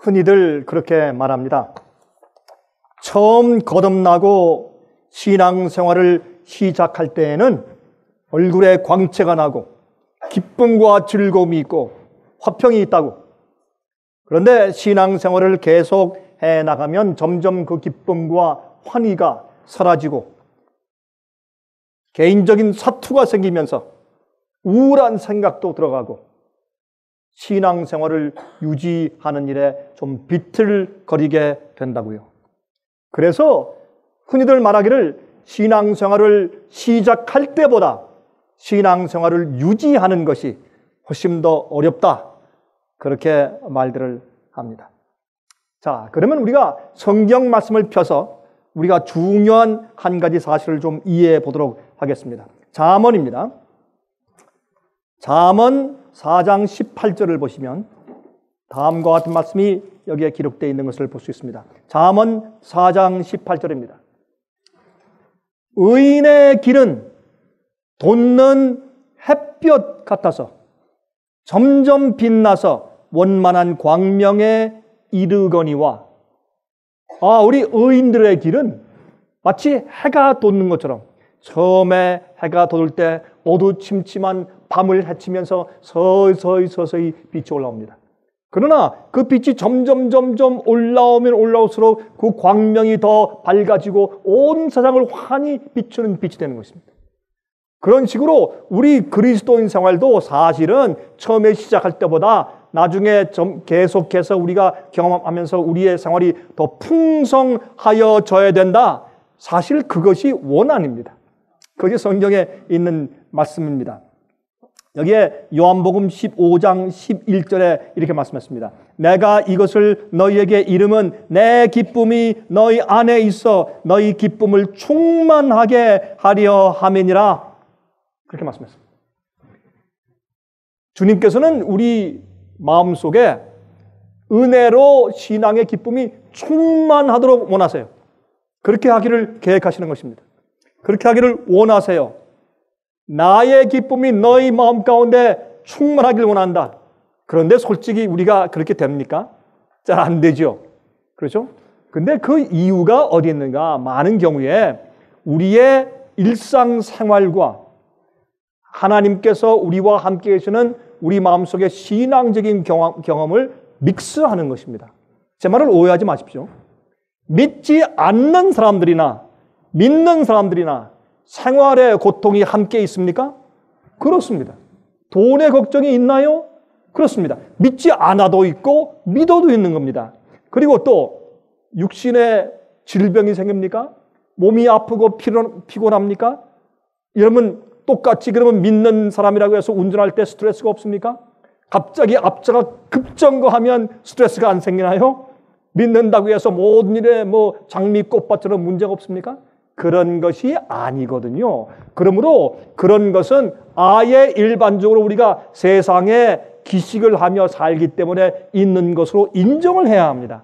흔히들 그렇게 말합니다. 처음 거듭나고 신앙생활을 시작할 때에는 얼굴에 광채가 나고 기쁨과 즐거움이 있고 화평이 있다고. 그런데 신앙생활을 계속 해나가면 점점 그 기쁨과 환희가 사라지고 개인적인 사투가 생기면서 우울한 생각도 들어가고 신앙생활을 유지하는 일에 좀 비틀거리게 된다고요. 그래서 흔히들 말하기를 신앙생활을 시작할 때보다 신앙생활을 유지하는 것이 훨씬 더 어렵다. 그렇게 말들을 합니다. 자, 그러면 우리가 성경 말씀을 펴서 우리가 중요한 한 가지 사실을 좀 이해해 보도록 하겠습니다. 잠언입니다. 잠언 4장 18절을 보시면 다음과 같은 말씀이 여기에 기록되어 있는 것을 볼 수 있습니다. 잠언 4장 18절입니다. 의인의 길은 돋는 햇볕 같아서 점점 빛나서 원만한 광명에 이르거니와. 우리 의인들의 길은 마치 해가 돋는 것처럼 처음에 해가 돋을 때 어두침침한 밤을 헤치면서 서서히 빛이 올라옵니다. 그러나 그 빛이 점점 올라오면 올라올수록 그 광명이 더 밝아지고 온 세상을 환히 비추는 빛이 되는 것입니다. 그런 식으로 우리 그리스도인 생활도 사실은 처음에 시작할 때보다 나중에 계속해서 우리가 경험하면서 우리의 생활이 더 풍성하여져야 된다. 사실 그것이 원한입니다. 그것이 성경에 있는 말씀입니다. 여기에 요한복음 15장 11절에 이렇게 말씀했습니다. 내가 이것을 너희에게 이름은 내 기쁨이 너희 안에 있어 너희 기쁨을 충만하게 하려 함이니라. 그렇게 말씀했습니다. 주님께서는 우리 마음속에 은혜로 신앙의 기쁨이 충만하도록 원하세요. 그렇게 하기를 계획하시는 것입니다. 그렇게 하기를 원하세요. 나의 기쁨이 너희 마음 가운데 충만하길 원한다. 그런데 솔직히 우리가 그렇게 됩니까? 잘 안 되죠. 그렇죠? 근데 그 이유가 어디 있는가? 많은 경우에 우리의 일상생활과 하나님께서 우리와 함께 계시는 우리 마음속에 신앙적인 경험을 믹스하는 것입니다. 제 말을 오해하지 마십시오. 믿지 않는 사람들이나 믿는 사람들이나 생활의 고통이 함께 있습니까? 그렇습니다. 돈의 걱정이 있나요? 그렇습니다. 믿지 않아도 있고 믿어도 있는 겁니다. 그리고 또 육신의 질병이 생깁니까? 몸이 아프고 피곤합니까? 여러분 똑같이 그러면 믿는 사람이라고 해서 운전할 때 스트레스가 없습니까? 갑자기 앞차가 급정거하면 스트레스가 안 생기나요? 믿는다고 해서 모든 일에 장미꽃밭처럼 문제가 없습니까? 그런 것이 아니거든요. 그러므로 그런 것은 아예 일반적으로 우리가 세상에 기식을 하며 살기 때문에 있는 것으로 인정을 해야 합니다.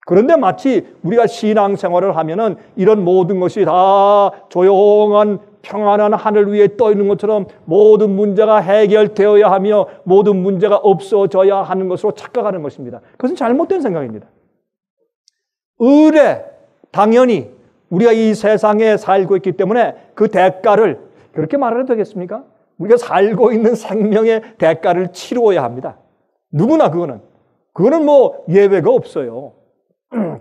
그런데 마치 우리가 신앙생활을 하면은 이런 모든 것이 다 조용한 평안한 하늘 위에 떠 있는 것처럼 모든 문제가 해결되어야 하며 모든 문제가 없어져야 하는 것으로 착각하는 것입니다. 그것은 잘못된 생각입니다. 의뢰, 당연히 우리가 이 세상에 살고 있기 때문에 그 대가를 그렇게 말해도 되겠습니까? 우리가 살고 있는 생명의 대가를 치루어야 합니다. 누구나 그거는 예외가 없어요.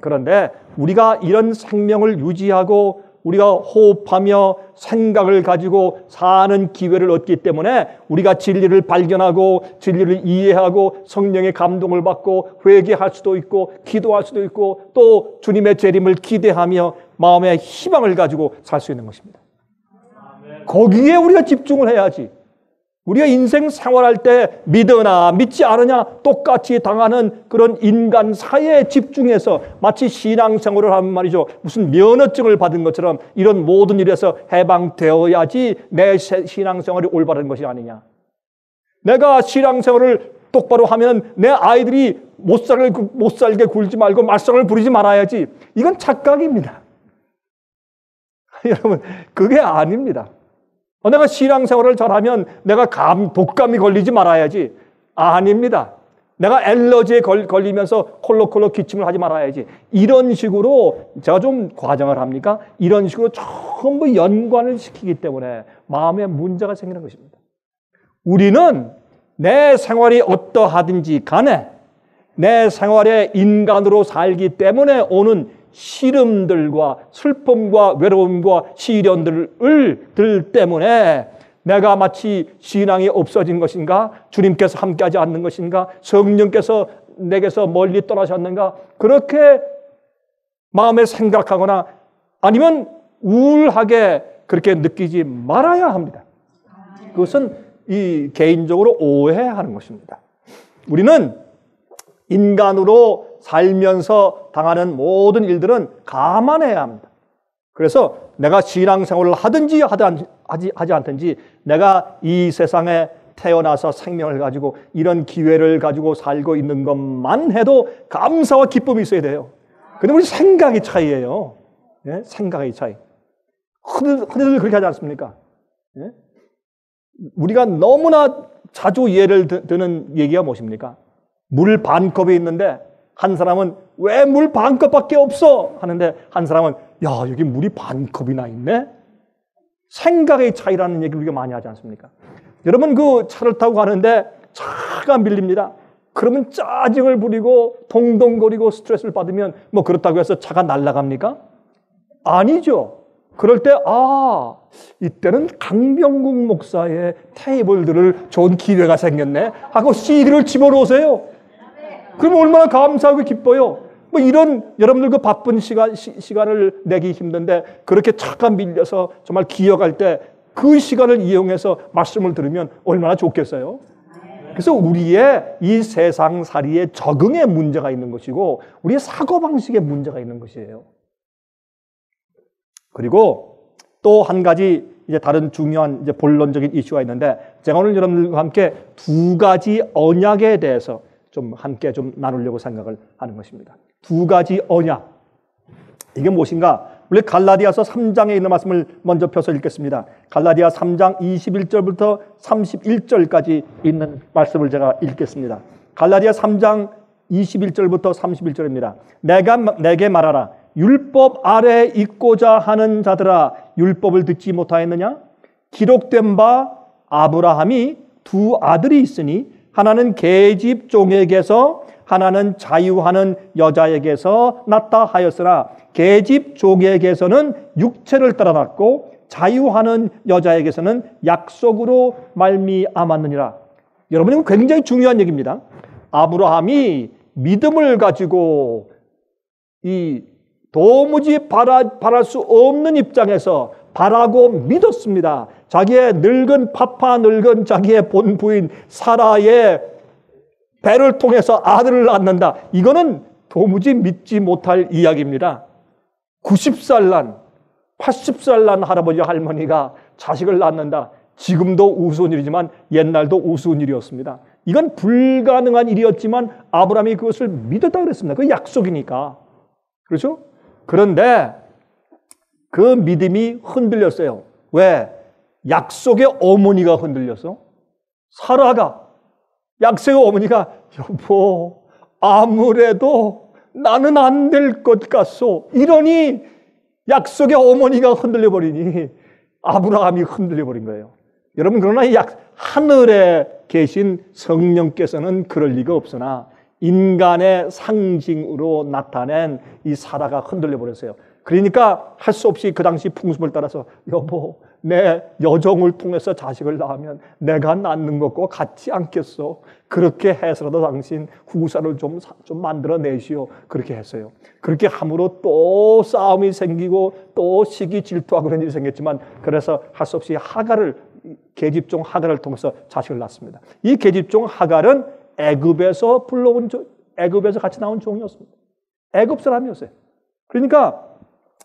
그런데 우리가 이런 생명을 유지하고 우리가 호흡하며 생각을 가지고 사는 기회를 얻기 때문에 우리가 진리를 발견하고 진리를 이해하고 성령의 감동을 받고 회개할 수도 있고 기도할 수도 있고 또 주님의 재림을 기대하며 마음의 희망을 가지고 살 수 있는 것입니다. 거기에 우리가 집중을 해야지. 우리가 인생 생활할 때 믿으나 믿지 않으냐 똑같이 당하는 그런 인간 사회에 집중해서 마치 신앙생활을 하면 말이죠. 무슨 면허증을 받은 것처럼 이런 모든 일에서 해방되어야지 내 신앙생활이 올바른 것이 아니냐. 내가 신앙생활을 똑바로 하면 내 아이들이 못 살게 굴지 말고 말썽을 부리지 말아야지. 이건 착각입니다. 여러분, 그게 아닙니다. 내가 신앙생활을 잘하면 내가 독감이 걸리지 말아야지. 아닙니다. 내가 알러지에 걸리면서 콜록콜록 기침을 하지 말아야지. 이런 식으로 제가 좀 과장을 합니까? 이런 식으로 전부 연관을 시키기 때문에 마음에 문제가 생기는 것입니다. 우리는 내 생활이 어떠하든지 간에 내 생활에 인간으로 살기 때문에 오는 시름들과 슬픔과 외로움과 시련들 때문에 내가 마치 신앙이 없어진 것인가? 주님께서 함께하지 않는 것인가? 성령께서 내게서 멀리 떠나셨는가? 그렇게 마음에 생각하거나 아니면 우울하게 그렇게 느끼지 말아야 합니다. 그것은 이 개인적으로 오해하는 것입니다. 우리는 인간으로 살면서 당하는 모든 일들은 감안해야 합니다. 그래서 내가 신앙생활을 하든지 하지 않든지 내가 이 세상에 태어나서 생명을 가지고 이런 기회를 가지고 살고 있는 것만 해도 감사와 기쁨이 있어야 돼요. 근데 우리 생각의 차이예요. 예? 생각의 차이. 흔히들 그렇게 하지 않습니까? 예? 우리가 너무나 자주 예를 드는 얘기가 무엇입니까? 물 반 컵이 있는데 한 사람은 왜 물 반 컵밖에 없어? 하는데 한 사람은 야, 여기 물이 반 컵이나 있네? 생각의 차이라는 얘기를 우리가 많이 하지 않습니까? 여러분 그 차를 타고 가는데 차가 밀립니다. 그러면 짜증을 부리고 동동거리고 스트레스를 받으면 뭐 그렇다고 해서 차가 날아갑니까? 아니죠. 그럴 때 이때는 강병국 목사의 테이블들을 좋은 기회가 생겼네 하고 CD를 집어넣으세요. 그럼 얼마나 감사하고 기뻐요. 뭐 이런 여러분들 그 바쁜 시간을 내기 힘든데 그렇게 차가 밀려서 정말 기어갈 때 그 시간을 이용해서 말씀을 들으면 얼마나 좋겠어요. 그래서 우리의 이 세상살이에 적응에 문제가 있는 것이고 우리의 사고방식에 문제가 있는 것이에요. 그리고 또 한 가지 이제 다른 중요한 이제 본론적인 이슈가 있는데 제가 오늘 여러분들과 함께 두 가지 언약에 대해서 좀 함께 좀 나누려고 생각을 하는 것입니다. 두 가지 언약. 이게 무엇인가? 우리 갈라디아서 3장에 있는 말씀을 먼저 펴서 읽겠습니다. 갈라디아 3장 21절부터 31절까지 있는 말씀을 제가 읽겠습니다. 갈라디아 3장 21절부터 31절입니다. 내게 말하라. 율법 아래에 있고자 하는 자들아 율법을 듣지 못하였느냐? 기록된 바 아브라함이 두 아들이 있으니 하나는 계집 종에게서 하나는 자유하는 여자에게서 낳다 하였으나 계집 종에게서는 육체를 따라 낳고 자유하는 여자에게서는 약속으로 말미암았느니라. 여러분 이건 굉장히 중요한 얘기입니다. 아브라함이 믿음을 가지고 이 도무지 바랄 수 없는 입장에서 바라고 믿었습니다. 자기의 늙은 자기의 본부인 사라의 배를 통해서 아들을 낳는다. 이거는 도무지 믿지 못할 이야기입니다. 90살 난, 80살 난 할아버지 할머니가 자식을 낳는다. 지금도 우스운 일이지만 옛날도 우스운 일이었습니다. 이건 불가능한 일이었지만 아브라함이 그것을 믿었다 그랬습니다. 그 약속이니까. 그렇죠? 그런데 그 믿음이 흔들렸어요. 왜? 약속의 어머니가 흔들렸어. 사라가 약속의 어머니가 여보 아무래도 나는 안 될 것 같소. 이러니 약속의 어머니가 흔들려 버리니 아브라함이 흔들려 버린 거예요. 여러분 그러나 하늘에 계신 성령께서는 그럴 리가 없으나 인간의 상징으로 나타낸 이 사라가 흔들려 버렸어요. 그러니까 할 수 없이 그 당시 풍습을 따라서 여보 내 여종을 통해서 자식을 낳으면 내가 낳는 것과 같지 않겠소. 그렇게 해서라도 당신 후사를 좀 만들어내시오. 그렇게 했어요. 그렇게 함으로 또 싸움이 생기고 또 시기 질투하고 그런 일이 생겼지만 그래서 할 수 없이 계집종 하갈을 통해서 자식을 낳습니다. 이 계집종 하갈은 애굽에서 같이 나온 종이었습니다. 애굽 사람이었어요. 그러니까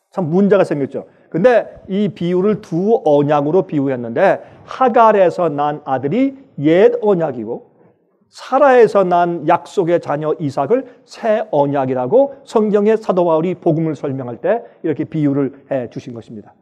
참 문제가 생겼죠. 근데 이 비유를 두 언약으로 비유했는데 하갈에서 난 아들이 옛 언약이고 사라에서 난 약속의 자녀 이삭을 새 언약이라고 성경의 사도 바울이 복음을 설명할 때 이렇게 비유를 해 주신 것입니다.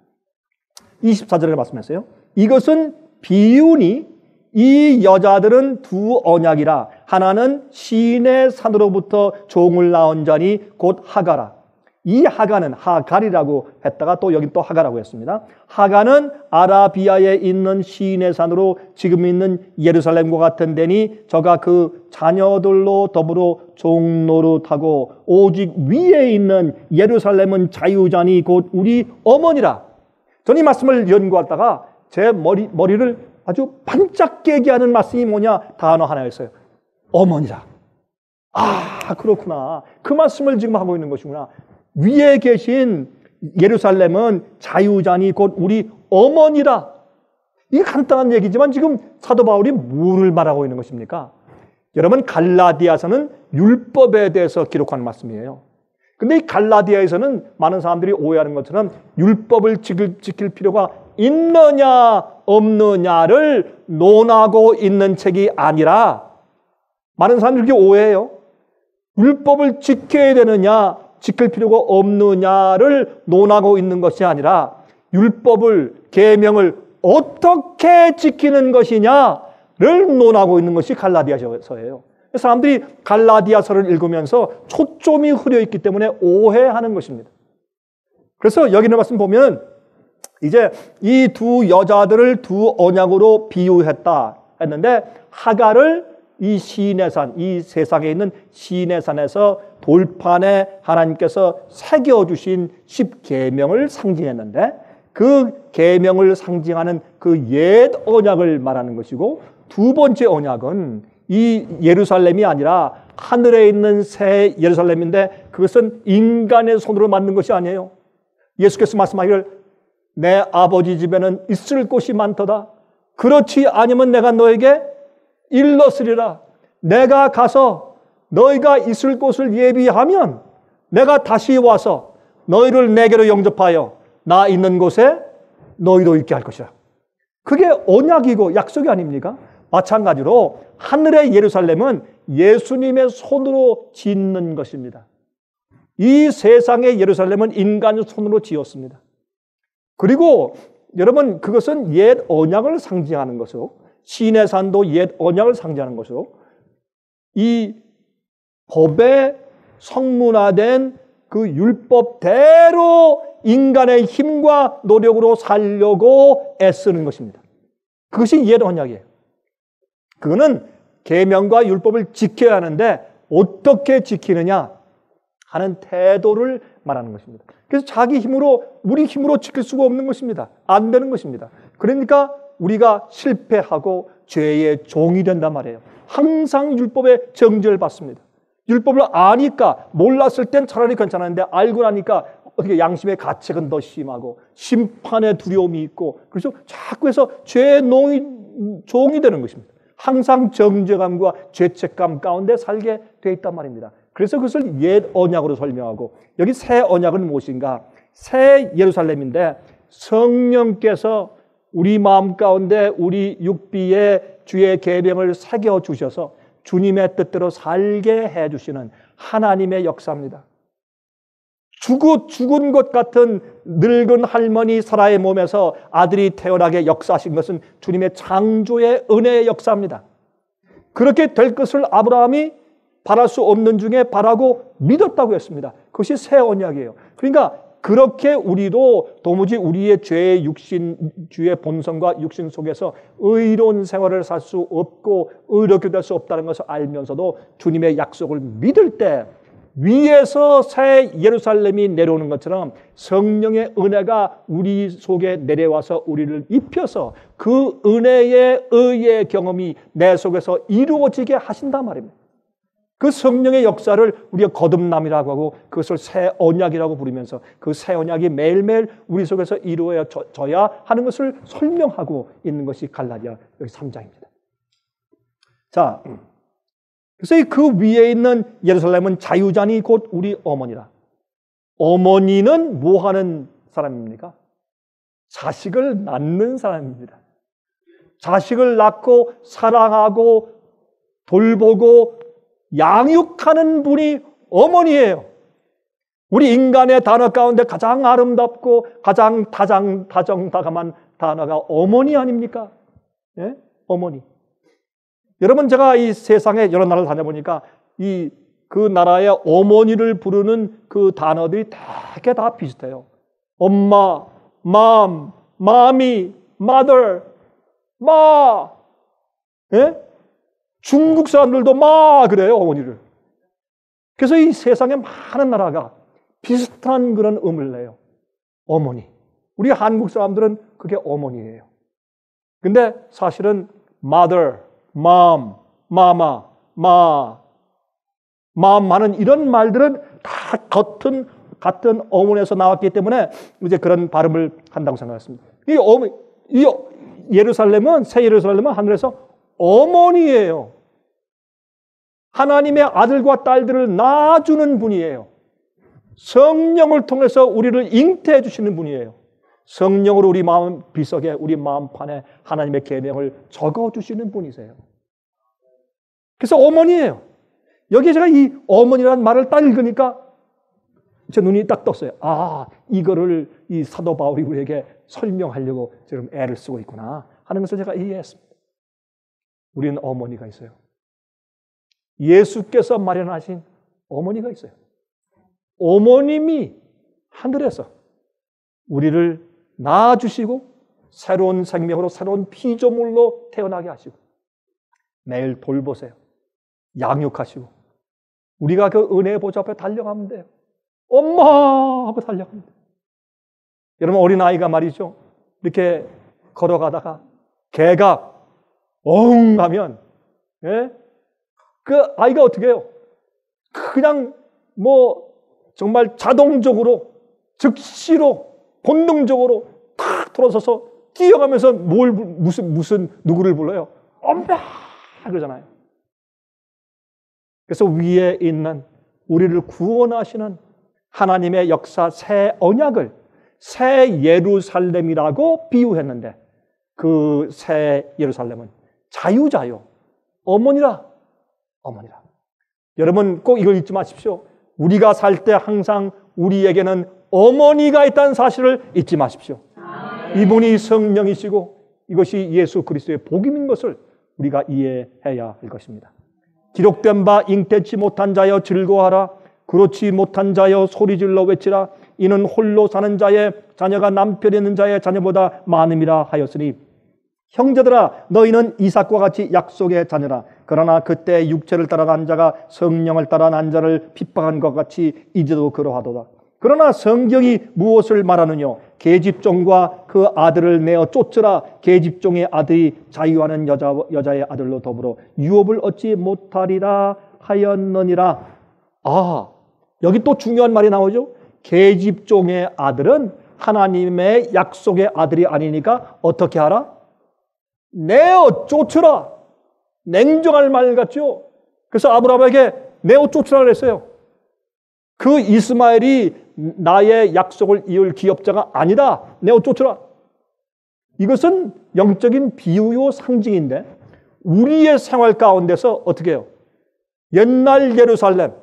24절에 말씀했어요. 이것은 비유니 이 여자들은 두 언약이라. 하나는 시내 산으로부터 종을 낳은 자니 곧 하가라. 이 하가는 하갈이라고 했다가 또 여기 또 하가라고 했습니다. 하가는 아라비아에 있는 시내 산으로 지금 있는 예루살렘과 같은 데니 저가 그 자녀들로 더불어 종노릇하고 오직 위에 있는 예루살렘은 자유자니 곧 우리 어머니라. 저는 이 말씀을 연구하다가 제 머리를 아주 반짝깨게 하는 말씀이 뭐냐? 단어 하나였어요. 어머니라. 아, 그렇구나. 그 말씀을 지금 하고 있는 것이구나. 위에 계신 예루살렘은 자유자니 곧 우리 어머니라. 이게 간단한 얘기지만 지금 사도 바울이 뭐를 말하고 있는 것입니까? 여러분, 갈라디아서는 율법에 대해서 기록한 말씀이에요. 근데 이 갈라디아에서는 많은 사람들이 오해하는 것처럼 율법을 지킬 필요가 있느냐 없느냐를 논하고 있는 책이 아니라, 많은 사람들이 그렇게 오해해요. 율법을 지켜야 되느냐 지킬 필요가 없느냐를 논하고 있는 것이 아니라 율법을, 계명을 어떻게 지키는 것이냐를 논하고 있는 것이 갈라디아서예요. 사람들이 갈라디아서를 읽으면서 초점이 흐려 있기 때문에 오해하는 것입니다. 그래서 여기 있는 말씀 보면 이제 이 두 여자들을 두 언약으로 비유했다 했는데, 하갈을 이 시내산, 이 세상에 있는 시내산에서 돌판에 하나님께서 새겨주신 10계명을 상징했는데, 그 계명을 상징하는 그 옛 언약을 말하는 것이고, 두 번째 언약은 이 예루살렘이 아니라 하늘에 있는 새 예루살렘인데 그것은 인간의 손으로 만든 것이 아니에요. 예수께서 말씀하기를 내 아버지 집에는 있을 곳이 많도다. 그렇지 않으면 내가 너에게 일렀으리라. 내가 가서 너희가 있을 곳을 예비하면 내가 다시 와서 너희를 내게로 영접하여 나 있는 곳에 너희도 있게 할 것이라. 그게 언약이고 약속이 아닙니까? 마찬가지로 하늘의 예루살렘은 예수님의 손으로 짓는 것입니다. 이 세상의 예루살렘은 인간의 손으로 지었습니다. 그리고 여러분, 그것은 옛 언약을 상징하는 것이고, 시내산도 옛 언약을 상징하는 것이고, 이 법에 성문화된 그 율법대로 인간의 힘과 노력으로 살려고 애쓰는 것입니다. 그것이 옛 언약이에요. 그거는 계명과 율법을 지켜야 하는데 어떻게 지키느냐 하는 태도를 말하는 것입니다. 그래서 자기 힘으로, 우리 힘으로 지킬 수가 없는 것입니다. 안 되는 것입니다. 그러니까 우리가 실패하고 죄의 종이 된단 말이에요. 항상 율법의 정죄를 받습니다. 율법을 아니까, 몰랐을 땐 차라리 괜찮았는데 알고 나니까 어떻게 양심의 가책은 더 심하고 심판의 두려움이 있고, 그래서 자꾸 해서 죄의 종이 되는 것입니다. 항상 정죄감과 죄책감 가운데 살게 돼 있단 말입니다. 그래서 그것을 옛 언약으로 설명하고, 여기 새 언약은 무엇인가? 새 예루살렘인데 성령께서 우리 마음 가운데 우리 육비에 주의 계명을 새겨 주셔서 주님의 뜻대로 살게 해주시는 하나님의 역사입니다. 죽은 것 같은 늙은 할머니 사라의 몸에서 아들이 태어나게 역사하신 것은 주님의 창조의 은혜의 역사입니다. 그렇게 될 것을 아브라함이 바랄 수 없는 중에 바라고 믿었다고 했습니다. 그것이 새 언약이에요. 그러니까 그렇게 우리도 도무지 우리의 죄의 육신, 주의 본성과 육신 속에서 의로운 생활을 살 수 없고 의롭게 될 수 없다는 것을 알면서도 주님의 약속을 믿을 때 위에서 새 예루살렘이 내려오는 것처럼 성령의 은혜가 우리 속에 내려와서 우리를 입혀서 그 은혜의 의의 경험이 내 속에서 이루어지게 하신단 말입니다. 그 성령의 역사를 우리가 거듭남이라고 하고 그것을 새 언약이라고 부르면서 그 새 언약이 매일매일 우리 속에서 이루어져야 하는 것을 설명하고 있는 것이 갈라디아 여기 3장입니다. 자, 그래서 그 위에 있는 예루살렘은 자유자니 곧 우리 어머니라. 어머니는 뭐 하는 사람입니까? 자식을 낳는 사람입니다. 자식을 낳고 사랑하고 돌보고 양육하는 분이 어머니예요. 우리 인간의 단어 가운데 가장 아름답고 가장 다정다감한 단어가 어머니 아닙니까? 예? 어머니. 여러분, 제가 이 세상에 여러 나라를 다녀보니까 그 나라의 어머니를 부르는 그 단어들이 되게 다 비슷해요. 엄마, mom, mommy, mother, 마. 예? 중국 사람들도 마 그래요, 어머니를. 그래서 이 세상에 많은 나라가 비슷한 그런 음을 내요. 어머니. 우리 한국 사람들은 그게 어머니예요. 근데 사실은 mother, mom, mama, mom 하는 이런 말들은 다 같은 어문에서 나왔기 때문에 이제 그런 발음을 한다고 생각했습니다. 이 예루살렘은, 새 예루살렘은 하늘에서 어머니예요. 하나님의 아들과 딸들을 낳아주는 분이에요. 성령을 통해서 우리를 잉태해 주시는 분이에요. 성령으로 우리 마음 비석에, 우리 마음판에 하나님의 계명을 적어주시는 분이세요. 그래서 어머니예요. 여기에 제가 이 어머니라는 말을 딱 읽으니까 제 눈이 딱 떴어요. 아, 이거를 이 사도 바울이 우리에게 설명하려고 지금 애를 쓰고 있구나 하는 것을 제가 이해했습니다. 우리는 어머니가 있어요. 예수께서 마련하신 어머니가 있어요. 어머님이 하늘에서 우리를 낳아주시고 새로운 생명으로, 새로운 피조물로 태어나게 하시고 매일 돌보세요. 양육하시고 우리가 그 은혜의 보좌 앞에 달려가면 돼요. 엄마 하고 달려가면 돼요. 여러분, 어린아이가 말이죠, 이렇게 걸어가다가 개가 엉 하면, 예? 그 아이가 어떻게 해요? 그냥 정말 자동적으로, 즉시로, 본능적으로 탁 돌아서서 뛰어가면서 무슨 누구를 불러요? 엄마 그러잖아요. 그래서 위에 있는 우리를 구원하시는 하나님의 역사, 새 언약을 새 예루살렘이라고 비유했는데, 그 새 예루살렘은 자유자요, 어머니라. 여러분, 꼭 이걸 잊지 마십시오. 우리가 살 때 항상 우리에게는 어머니가 있다는 사실을 잊지 마십시오. 이분이 성령이시고 이것이 예수 그리스도의 복임인 것을 우리가 이해해야 할 것입니다. 기록된 바 잉태치 못한 자여 즐거워하라. 그렇지 못한 자여 소리질러 외치라. 이는 홀로 사는 자의 자녀가 남편 있는 자의 자녀보다 많음이라 하였으니, 형제들아, 너희는 이삭과 같이 약속의 자녀라. 그러나 그때 육체를 따라 난 자가 성령을 따라 난 자를 핍박한 것 같이 이제도 그러하도다. 그러나 성경이 무엇을 말하느냐? 계집종과 그 아들을 내어 쫓으라. 계집종의 아들이 자유하는 여자의 아들로 더불어 유업을 얻지 못하리라 하였느니라. 아, 여기 또 중요한 말이 나오죠. 계집종의 아들은 하나님의 약속의 아들이 아니니까 어떻게 하라? 내어 쫓으라. 냉정할 말 같죠? 그래서 아브라함에게 내어 쫓으라 그랬어요. 그 이스마엘이 나의 약속을 이을 기업자가 아니다. 내어 쫓으라. 이것은 영적인 비유요 상징인데, 우리의 생활 가운데서 어떻게 해요? 옛날 예루살렘,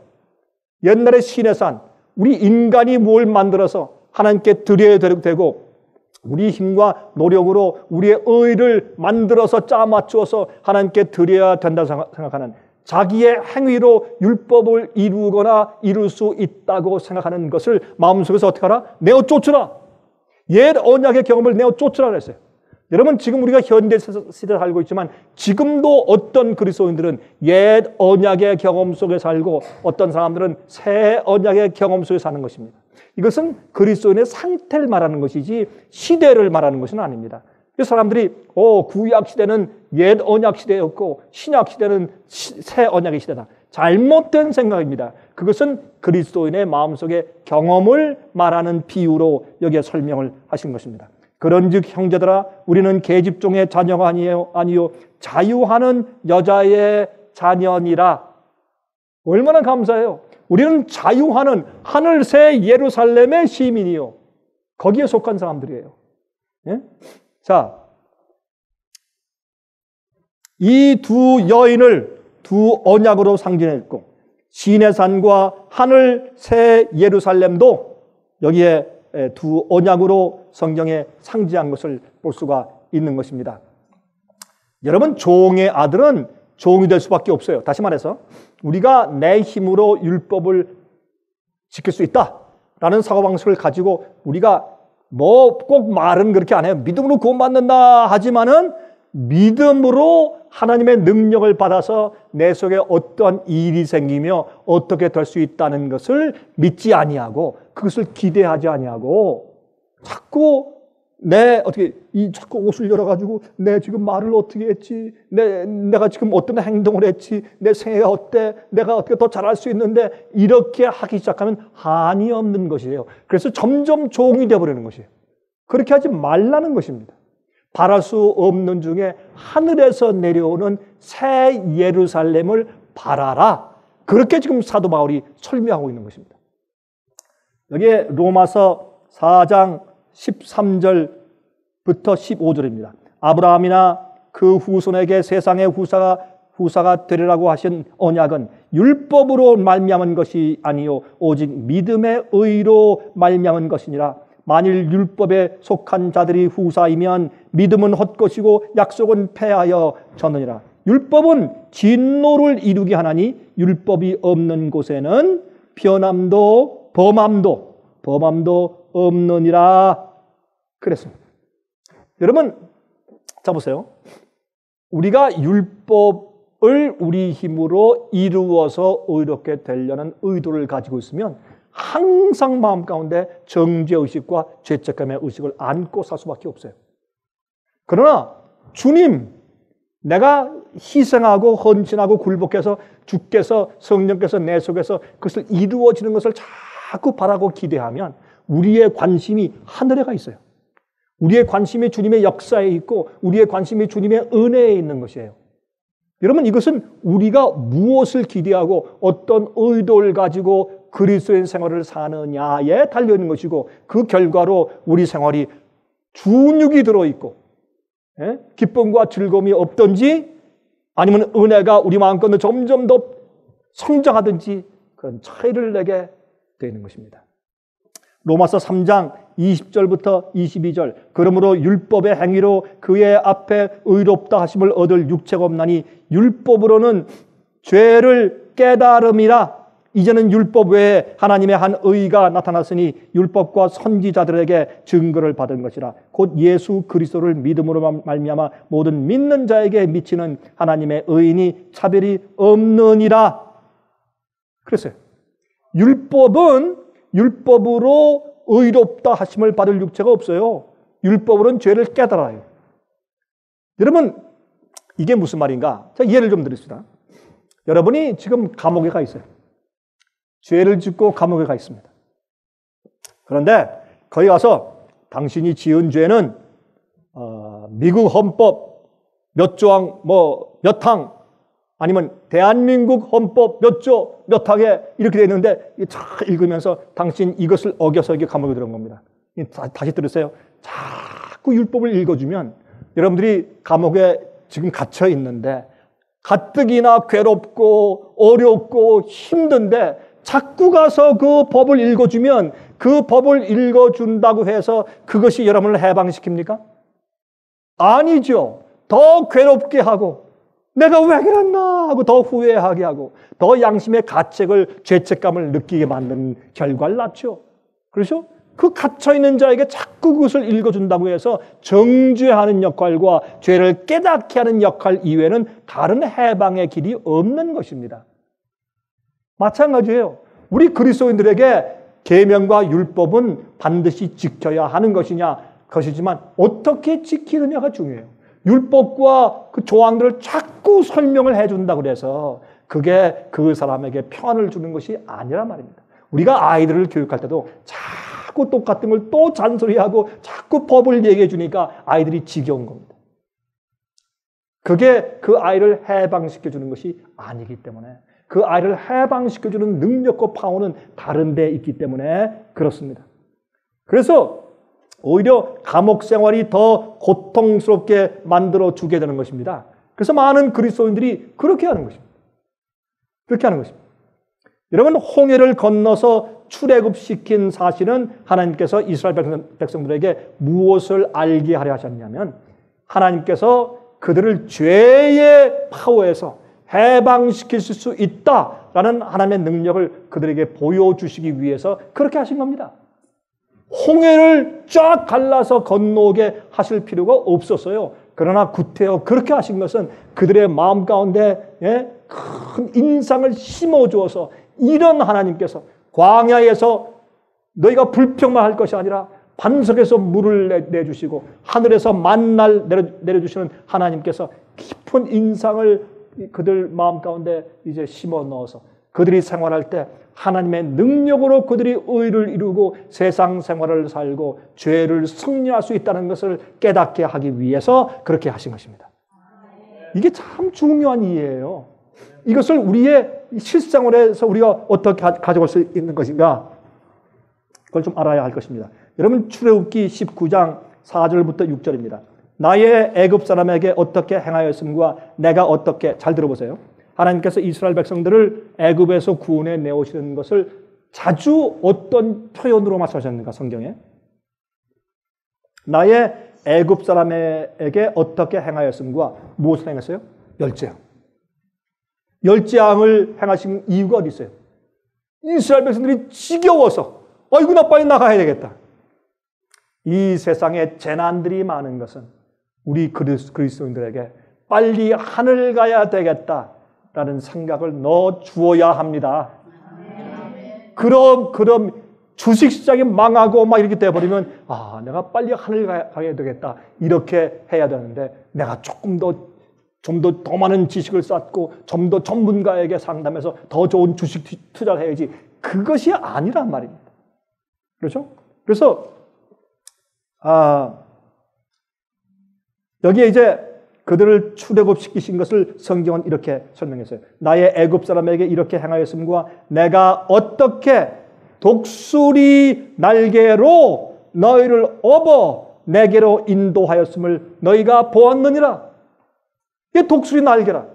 옛날의 시내산, 우리 인간이 뭘 만들어서 하나님께 드려야 되고, 우리 힘과 노력으로 우리의 의를 만들어서 짜 맞추어서 하나님께 드려야 된다고 생각하는, 자기의 행위로 율법을 이루거나 이룰 수 있다고 생각하는 것을 마음속에서 어떻게 하라? 내어 쫓으라. 옛 언약의 경험을 내어 쫓으라 그랬어요. 여러분, 지금 우리가 현대 시대를 살고 있지만 지금도 어떤 그리스도인들은 옛 언약의 경험 속에 살고 어떤 사람들은 새 언약의 경험 속에 사는 것입니다. 이것은 그리스도인의 상태를 말하는 것이지 시대를 말하는 것은 아닙니다. 그래서 사람들이 구약 시대는 옛 언약 시대였고 신약 시대는 새 언약의 시대다. 잘못된 생각입니다. 그것은 그리스도인의 마음속의 경험을 말하는 비유로 여기에 설명을 하신 것입니다. 그런즉 형제들아, 우리는 계집종의 자녀가 아니요 자유하는 여자의 자녀니라. 얼마나 감사해요. 우리는 자유하는 하늘 새 예루살렘의 시민이요, 거기에 속한 사람들이에요. 예? 자, 이 두 여인을 두 언약으로 상징했고, 시내산과 하늘 새 예루살렘도 여기에 두 언약으로 성경에 상징한 것을 볼 수가 있는 것입니다. 여러분, 종의 아들은 종이 될 수밖에 없어요. 다시 말해서 우리가 내 힘으로 율법을 지킬 수 있다라는 사고방식을 가지고 우리가 뭐 꼭 말은 그렇게 안 해요. 믿음으로 구원받는다 하지만은 믿음으로 하나님의 능력을 받아서 내 속에 어떠한 일이 생기며 어떻게 될 수 있다는 것을 믿지 아니하고 그것을 기대하지 아니하고 자꾸 자꾸 옷을 열어가지고 내 지금 말을 어떻게 했지? 내가 지금 어떤 행동을 했지? 내 생애가 어때? 내가 어떻게 더 잘할 수 있는데 이렇게 하기 시작하면 한이 없는 것이에요. 그래서 점점 종이 되어버리는 것이에요. 그렇게 하지 말라는 것입니다. 바랄 수 없는 중에 하늘에서 내려오는 새 예루살렘을 바라라. 그렇게 지금 사도 바울이 설명하고 있는 것입니다. 여기에 로마서 4장 13절부터 15절입니다. 아브라함이나 그 후손에게 세상의 후사가 되리라고 하신 언약은 율법으로 말미암은 것이 아니요 오직 믿음의 의로 말미암은 것이니라. 만일 율법에 속한 자들이 후사이면 믿음은 헛것이고 약속은 패하여 졌느니라. 율법은 진노를 이루게 하나니 율법이 없는 곳에는 변함도 범함도 없느니라. 그랬습니다. 여러분, 자 보세요. 우리가 율법을 우리 힘으로 이루어서 의롭게 되려는 의도를 가지고 있으면 항상 마음 가운데 정죄의식과 죄책감의 의식을 안고 살 수밖에 없어요. 그러나 주님, 내가 희생하고 헌신하고 굴복해서 주께서 성령께서 내 속에서 그것을 이루어지는 것을 자꾸 바라고 기대하면 우리의 관심이 하늘에 가 있어요. 우리의 관심이 주님의 역사에 있고 우리의 관심이 주님의 은혜에 있는 것이에요. 여러분, 이것은 우리가 무엇을 기대하고 어떤 의도를 가지고 그리스도인 생활을 사느냐에 달려있는 것이고 그 결과로 우리 생활이 준육이 들어있고 기쁨과 즐거움이 없든지 아니면 은혜가 우리 마음껏 점점 더 성장하든지 그런 차이를 내게 되는 것입니다. 로마서 3장 20절부터 22절 그러므로 율법의 행위로 그의 앞에 의롭다 하심을 얻을 육체가 없나니 율법으로는 죄를 깨달음이라. 이제는 율법 외에 하나님의 한 의가 나타났으니 율법과 선지자들에게 증거를 받은 것이라. 곧 예수 그리스도를 믿음으로 말미암아 모든 믿는 자에게 미치는 하나님의 의인이 차별이 없느니라. 그랬어요. 율법은 율법으로 의롭다 하심을 받을 육체가 없어요. 율법으로는 죄를 깨달아요. 여러분, 이게 무슨 말인가? 자, 예를 좀 드립시다. 여러분이 지금 감옥에 가 있어요. 죄를 짓고 감옥에 가 있습니다. 그런데 거기 가서 당신이 지은 죄는 미국 헌법 몇 조항 몇 항 아니면 대한민국 헌법 몇 조 몇 항에 이렇게 되어 있는데 잘 읽으면서 당신 이것을 어겨서 이게 감옥에 들어온 겁니다. 다시 들으세요. 자꾸 율법을 읽어주면 여러분들이 감옥에 지금 갇혀 있는데 가뜩이나 괴롭고 어렵고 힘든데 자꾸 가서 그 법을 읽어주면 그 법을 읽어준다고 해서 그것이 여러분을 해방시킵니까? 아니죠. 더 괴롭게 하고 내가 왜 그랬나 하고 더 후회하게 하고 더 양심의 가책을 죄책감을 느끼게 만드는 결과를 낳죠. 그렇죠? 그 갇혀있는 자에게 자꾸 그것을 읽어준다고 해서 정죄하는 역할과 죄를 깨닫게 하는 역할 이외에는 다른 해방의 길이 없는 것입니다. 마찬가지예요. 우리 그리스도인들에게 계명과 율법은 반드시 지켜야 하는 것이지만 어떻게 지키느냐가 중요해요. 율법과 그 조항들을 자꾸 설명을 해준다고 그래서 그게 그 사람에게 평안을 주는 것이 아니란 말입니다. 우리가 아이들을 교육할 때도 자꾸 똑같은 걸 또 잔소리하고 자꾸 법을 얘기해 주니까 아이들이 지겨운 겁니다. 그게 그 아이를 해방시켜주는 것이 아니기 때문에 그 아이를 해방시켜주는 능력과 파워는 다른 데에 있기 때문에 그렇습니다. 그래서 오히려 감옥 생활이 더 고통스럽게 만들어주게 되는 것입니다. 그래서 많은 그리스도인들이 그렇게 하는 것입니다. 그렇게 하는 것입니다. 여러분, 홍해를 건너서 출애굽시킨 사실은 하나님께서 이스라엘 백성들에게 무엇을 알게 하려 하셨냐면 하나님께서 그들을 죄의 파워에서 해방시키실 수 있다라는 하나님의 능력을 그들에게 보여주시기 위해서 그렇게 하신 겁니다. 홍해를 쫙 갈라서 건너오게 하실 필요가 없었어요. 그러나 구태여 그렇게 하신 것은 그들의 마음 가운데 큰 인상을 심어주어서 이런 하나님께서 광야에서 너희가 불평만 할 것이 아니라 반석에서 물을 내주시고 하늘에서 만나를 내려주시는 하나님께서 깊은 인상을 그들 마음 가운데 이제 심어 넣어서 그들이 생활할 때 하나님의 능력으로 그들이 의를 이루고 세상 생활을 살고 죄를 승리할 수 있다는 것을 깨닫게 하기 위해서 그렇게 하신 것입니다. 이게 참 중요한 이해예요. 이것을 우리의 실생활에서 우리가 어떻게 가져갈 수 있는 것인가? 그걸 좀 알아야 할 것입니다. 여러분 출애굽기 19장 4절부터 6절입니다. 나의 애굽 사람에게 어떻게 행하였음과 내가 어떻게, 잘 들어보세요. 하나님께서 이스라엘 백성들을 애굽에서 구원해 내오시는 것을 자주 어떤 표현으로 말씀하셨는가 성경에? 나의 애굽 사람에게 어떻게 행하였음과 무엇을 행했어요? 열재앙. 열재앙을 행하신 이유가 어디 있어요? 이스라엘 백성들이 지겨워서 아이고 나 빨리 나가야 되겠다. 이 세상에 재난들이 많은 것은 우리 그리스도인들에게 빨리 하늘 가야 되겠다라는 생각을 넣어 주어야 합니다. 그럼 주식시장이 망하고 막 이렇게 돼버리면 내가 빨리 하늘 가야 되겠다 이렇게 해야 되는데 내가 좀 더 많은 지식을 쌓고 좀 더 전문가에게 상담해서 더 좋은 주식 투자를 해야지 그것이 아니란 말입니다. 그렇죠? 그래서 여기에 이제 그들을 출애굽시키신 것을 성경은 이렇게 설명했어요. 나의 애굽 사람에게 이렇게 행하였음과 내가 어떻게 독수리 날개로 너희를 업어 내게로 인도하였음을 너희가 보았느니라. 이게 독수리 날개라.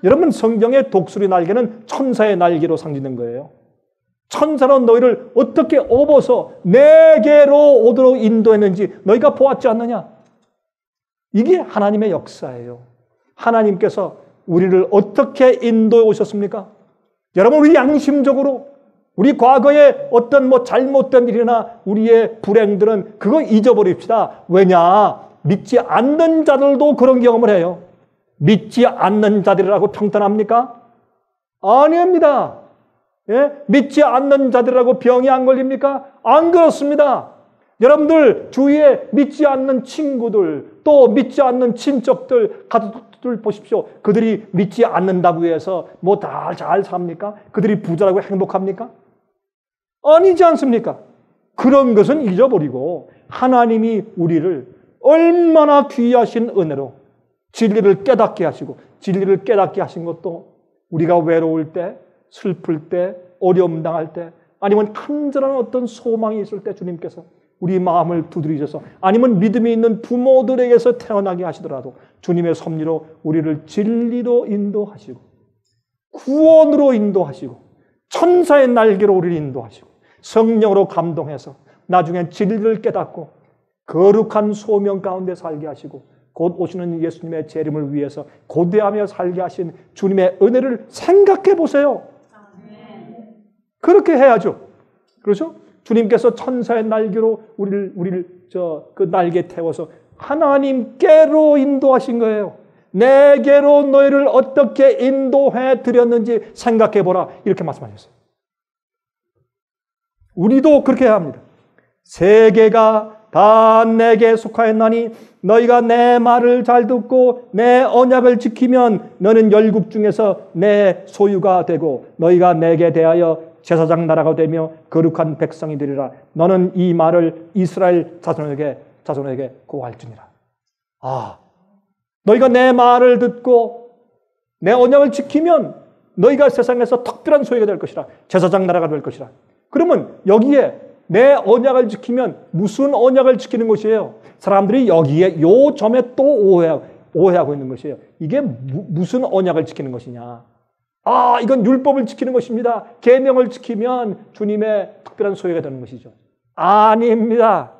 여러분 성경의 독수리 날개는 천사의 날개로 상징된 거예요. 천사로 너희를 어떻게 업어서 내게로 오도록 인도했는지 너희가 보았지 않느냐? 이게 하나님의 역사예요. 하나님께서 우리를 어떻게 인도해 오셨습니까? 여러분 우리 양심적으로 우리 과거에 어떤 잘못된 일이나 우리의 불행들은 그거 잊어버립시다. 왜냐? 믿지 않는 자들도 그런 경험을 해요. 믿지 않는 자들이라고 평탄합니까? 아닙니다. 믿지 않는 자들이라고 병이 안 걸립니까? 안 그렇습니다. 여러분들 주위에 믿지 않는 친구들 또 믿지 않는 친척들 가족들 보십시오. 그들이 믿지 않는다고 해서 다 잘 삽니까? 그들이 부자라고 행복합니까? 아니지 않습니까? 그런 것은 잊어버리고 하나님이 우리를 얼마나 귀하신 은혜로 진리를 깨닫게 하시고 진리를 깨닫게 하신 것도 우리가 외로울 때 슬플 때 어려움 당할 때 아니면 간절한 어떤 소망이 있을 때 주님께서 우리 마음을 두드리셔서 아니면 믿음이 있는 부모들에게서 태어나게 하시더라도 주님의 섭리로 우리를 진리로 인도하시고 구원으로 인도하시고 천사의 날개로 우리를 인도하시고 성령으로 감동해서 나중엔 진리를 깨닫고 거룩한 소명 가운데 살게 하시고 곧 오시는 예수님의 재림을 위해서 고대하며 살게 하신 주님의 은혜를 생각해 보세요. 그렇게 해야죠. 그렇죠? 주님께서 천사의 날개로 우리를 그 날개 태워서 하나님께로 인도하신 거예요. 내게로 너희를 어떻게 인도해 드렸는지 생각해 보라. 이렇게 말씀하셨어요. 우리도 그렇게 해야 합니다. 세계가 다 내게 속하였나니 너희가 내 말을 잘 듣고 내 언약을 지키면 너는 열국 중에서 내 소유가 되고 너희가 내게 대하여 제사장 나라가 되며 거룩한 백성이 되리라. 너는 이 말을 이스라엘 자손에게 고할지니라. 너희가 내 말을 듣고 내 언약을 지키면 너희가 세상에서 특별한 소유가 될 것이라. 제사장 나라가 될 것이라. 그러면 여기에 내 언약을 지키면 무슨 언약을 지키는 것이에요? 사람들이 여기에 요 점에 또 오해하고 있는 것이에요. 이게 무슨 언약을 지키는 것이냐? 이건 율법을 지키는 것입니다. 계명을 지키면 주님의 특별한 소유가 되는 것이죠. 아닙니다.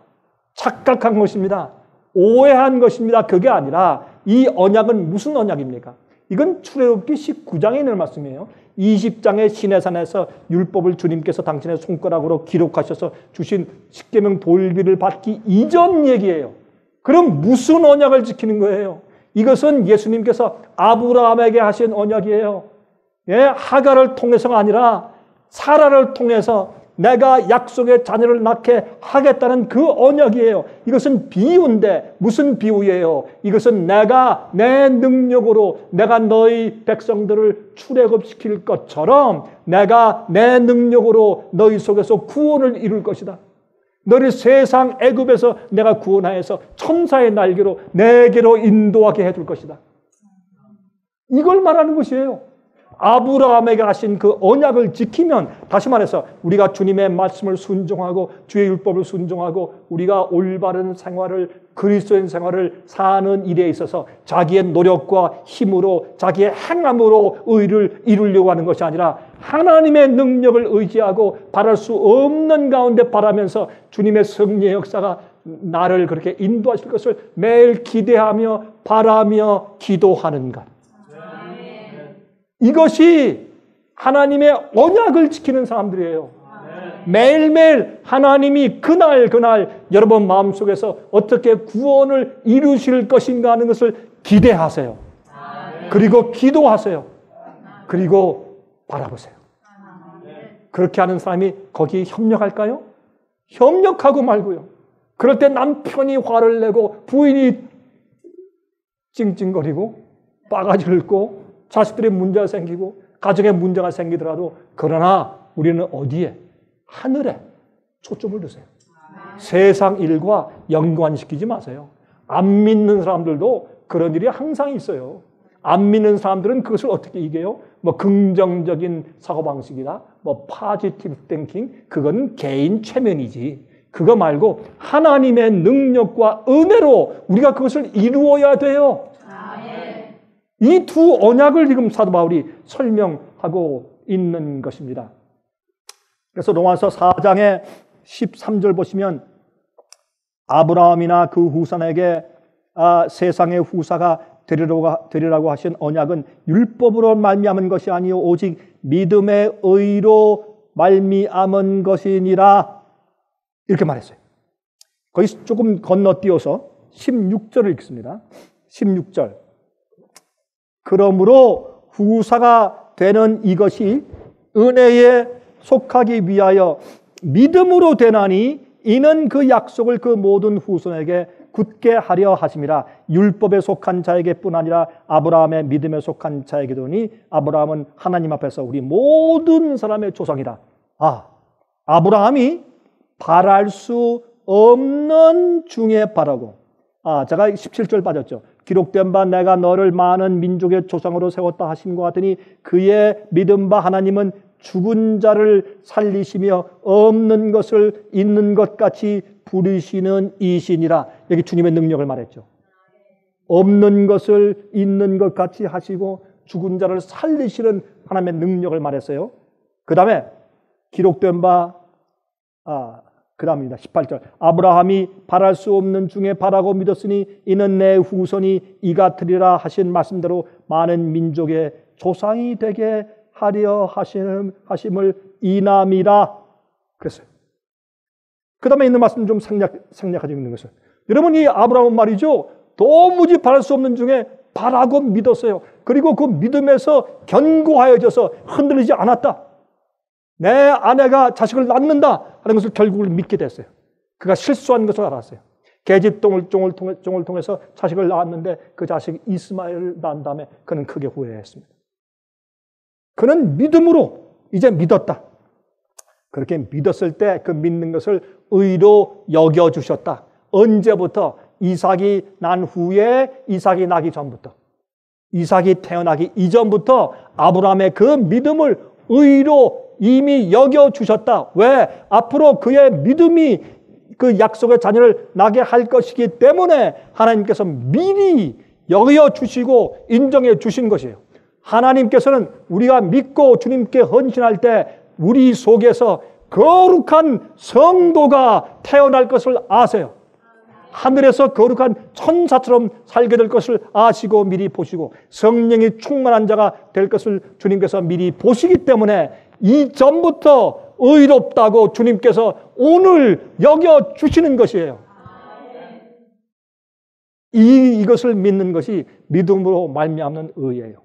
착각한 것입니다. 오해한 것입니다. 그게 아니라 이 언약은 무슨 언약입니까? 이건 출애굽기 19장에 있는 말씀이에요. 20장의 시내산에서 율법을 주님께서 당신의 손가락으로 기록하셔서 주신 십계명 돌비를 받기 이전 얘기예요. 그럼 무슨 언약을 지키는 거예요? 이것은 예수님께서 아브라함에게 하신 언약이에요. 예, 하갈을 통해서가 아니라 사라를 통해서 내가 약속의 자녀를 낳게 하겠다는 그 언약이에요. 이것은 비유인데 무슨 비유예요? 이것은 내가 내 능력으로 내가 너희 백성들을 출애굽시킬 것처럼 내가 내 능력으로 너희 속에서 구원을 이룰 것이다. 너를 세상 애굽에서 내가 구원하여서 천사의 날개로 내게로 인도하게 해줄 것이다. 이걸 말하는 것이에요. 아브라함에게 하신 그 언약을 지키면, 다시 말해서 우리가 주님의 말씀을 순종하고 주의 율법을 순종하고 우리가 올바른 생활을, 그리스도인 생활을 사는 일에 있어서 자기의 노력과 힘으로 자기의 행함으로 의를 이루려고 하는 것이 아니라 하나님의 능력을 의지하고 바랄 수 없는 가운데 바라면서 주님의 승리의 역사가 나를 그렇게 인도하실 것을 매일 기대하며 바라며 기도하는 것. 이것이 하나님의 언약을 지키는 사람들이에요. 매일매일 하나님이 그날 여러분 마음속에서 어떻게 구원을 이루실 것인가 하는 것을 기대하세요. 그리고 기도하세요. 그리고 바라보세요. 그렇게 하는 사람이 거기에 협력할까요? 협력하고 말고요. 그럴 때 남편이 화를 내고 부인이 찡찡거리고 바가지를 고 자식들의 문제가 생기고 가정에 문제가 생기더라도, 그러나 우리는 어디에? 하늘에 초점을 두세요. 세상 일과 연관시키지 마세요. 안 믿는 사람들도 그런 일이 항상 있어요. 안 믿는 사람들은 그것을 어떻게 이겨요? 뭐 긍정적인 사고방식이나 뭐 포지티브 띵킹, 그건 개인 최면이지. 그거 말고 하나님의 능력과 은혜로 우리가 그것을 이루어야 돼요. 이 두 언약을 지금 사도 바울이 설명하고 있는 것입니다. 그래서 로마서 4장의 13절 보시면 아브라함이나 그 후손에게 세상의 후사가 되리라고 하신 언약은 율법으로 말미암은 것이 아니요 오직 믿음의 의로 말미암은 것이니라, 이렇게 말했어요. 거기 조금 건너뛰어서 16절을 읽습니다. 16절. 그러므로 후사가 되는 이것이 은혜에 속하기 위하여 믿음으로 되나니 이는 그 약속을 그 모든 후손에게 굳게 하려 하심이라. 율법에 속한 자에게뿐 아니라 아브라함의 믿음에 속한 자에게도니 아브라함은 하나님 앞에서 우리 모든 사람의 조상이다. 아브라함이 바랄 수 없는 중에 바라고, 제가 17절 빠졌죠. 기록된 바 내가 너를 많은 민족의 조상으로 세웠다 하심과 같으니 그의 믿음 바 하나님은 죽은 자를 살리시며 없는 것을 있는 것 같이 부르시는 이시니라. 여기 주님의 능력을 말했죠. 없는 것을 있는 것 같이 하시고 죽은 자를 살리시는 하나님의 능력을 말했어요. 그 다음에 기록된 바 그 다음입니다. 18절. 아브라함이 바랄 수 없는 중에 바라고 믿었으니 이는 내 후손이 이 같으리라 하신 말씀대로 많은 민족의 조상이 되게 하려 하심을 이남이라 그랬어요. 그 다음에 있는 말씀 좀 생략하고 있는 것은, 여러분 이 아브라함은 말이죠, 도무지 바랄 수 없는 중에 바라고 믿었어요. 그리고 그 믿음에서 견고하여져서 흔들리지 않았다. 내 아내가 자식을 낳는다 하는 것을 결국은 믿게 됐어요. 그가 실수한 것을 알았어요. 계집종을 통해서 자식을 낳았는데 그 자식이 이스마엘을 낳은 다음에 그는 크게 후회했습니다. 그는 믿음으로 이제 믿었다. 그렇게 믿었을 때 그 믿는 것을 의로 여겨주셨다. 언제부터? 이삭이 난 후에, 이삭이 나기 전부터, 이삭이 태어나기 이전부터 아브라함의 그 믿음을 의로 이미 여겨주셨다. 왜? 앞으로 그의 믿음이 그 약속의 자녀를 낳게 할 것이기 때문에 하나님께서 미리 여겨주시고 인정해 주신 것이에요. 하나님께서는 우리가 믿고 주님께 헌신할 때 우리 속에서 거룩한 성도가 태어날 것을 아세요. 하늘에서 거룩한 천사처럼 살게 될 것을 아시고 미리 보시고 성령이 충만한 자가 될 것을 주님께서 미리 보시기 때문에 이전부터 의롭다고 주님께서 오늘 여겨주시는 것이에요. 이것을 믿는 것이 믿음으로 말미암는 의예요.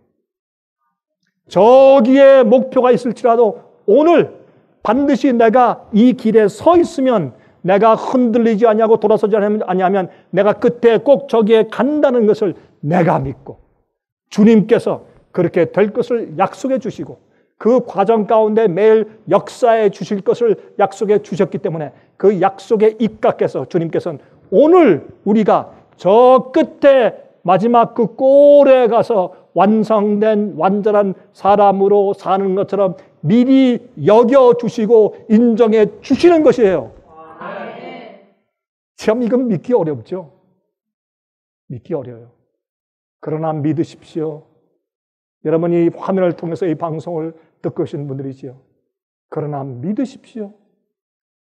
저기에 목표가 있을지라도 오늘 반드시 내가 이 길에 서 있으면 내가 흔들리지 아니하고 돌아서지 아니하면 내가 끝에 꼭 저기에 간다는 것을 내가 믿고 주님께서 그렇게 될 것을 약속해 주시고 그 과정 가운데 매일 역사해 주실 것을 약속해 주셨기 때문에 그 약속에 입각해서 주님께서는 오늘 우리가 저 끝에 마지막 그 골에 가서 완성된 완전한 사람으로 사는 것처럼 미리 여겨주시고 인정해 주시는 것이에요. 참 이건 믿기 어렵죠. 믿기 어려워요. 그러나 믿으십시오. 여러분이 화면을 통해서 이 방송을 듣고 계신 분들이지요. 그러나 믿으십시오.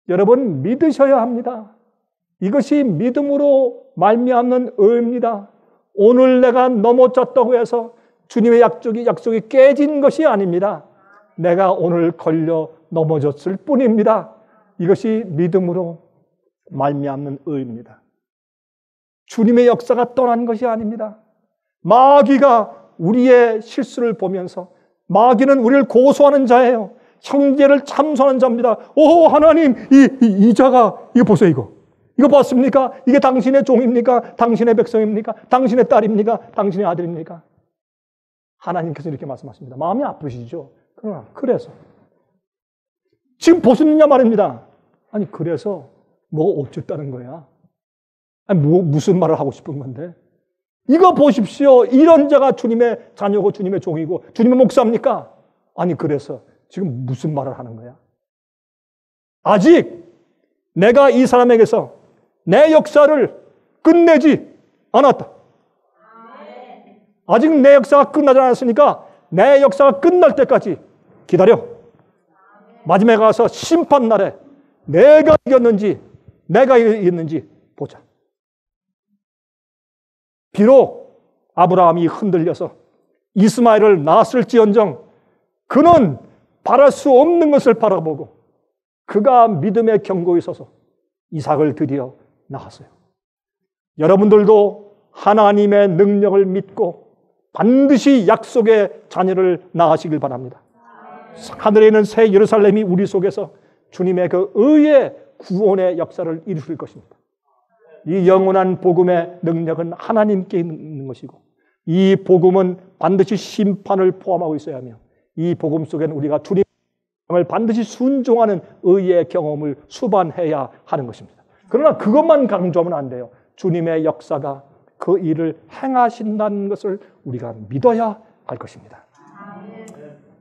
여러분 믿으셔야 합니다. 이것이 믿음으로 말미암는 의입니다. 오늘 내가 넘어졌다고 해서 주님의 약속이 깨진 것이 아닙니다. 내가 오늘 걸려 넘어졌을 뿐입니다. 이것이 믿음으로 말미암는 의입니다. 주님의 역사가 떠난 것이 아닙니다. 마귀가 우리의 실수를 보면서 마귀는 우리를 고소하는 자예요. 형제를 참소하는 자입니다. 오 하나님 이 자가 이거 보세요. 이거 봤습니까? 이게 당신의 종입니까? 당신의 백성입니까? 당신의 딸입니까? 당신의 아들입니까? 하나님께서 이렇게 말씀하십니다. 마음이 아프시죠? 그러나 그래서 지금 보시느냐 말입니다. 아니 그래서 뭐 어쨌다는 거야? 아니 무슨 말을 하고 싶은 건데? 이거 보십시오. 이런 자가 주님의 자녀고 주님의 종이고 주님의 목사입니까? 아니 그래서 지금 무슨 말을 하는 거야? 아직 내가 이 사람에게서 내 역사를 끝내지 않았다. 아직 내 역사가 끝나지 않았으니까 내 역사가 끝날 때까지 기다려. 마지막에 가서 심판날에 내가 이겼는지 보자. 비록 아브라함이 흔들려서 이스마엘을 낳았을지언정 그는 바랄 수 없는 것을 바라보고 그가 믿음의 경고에 서서 이삭을 드디어 낳았어요. 여러분들도 하나님의 능력을 믿고 반드시 약속의 자녀를 낳으시길 바랍니다. 하늘에 있는 새 예루살렘이 우리 속에서 주님의 그 의의 구원의 역사를 이루실 것입니다. 이 영원한 복음의 능력은 하나님께 있는 것이고 이 복음은 반드시 심판을 포함하고 있어야 하며 이 복음 속에는 우리가 주님을 반드시 순종하는 의의 경험을 수반해야 하는 것입니다. 그러나 그것만 강조하면 안 돼요. 주님의 역사가 그 일을 행하신다는 것을 우리가 믿어야 할 것입니다.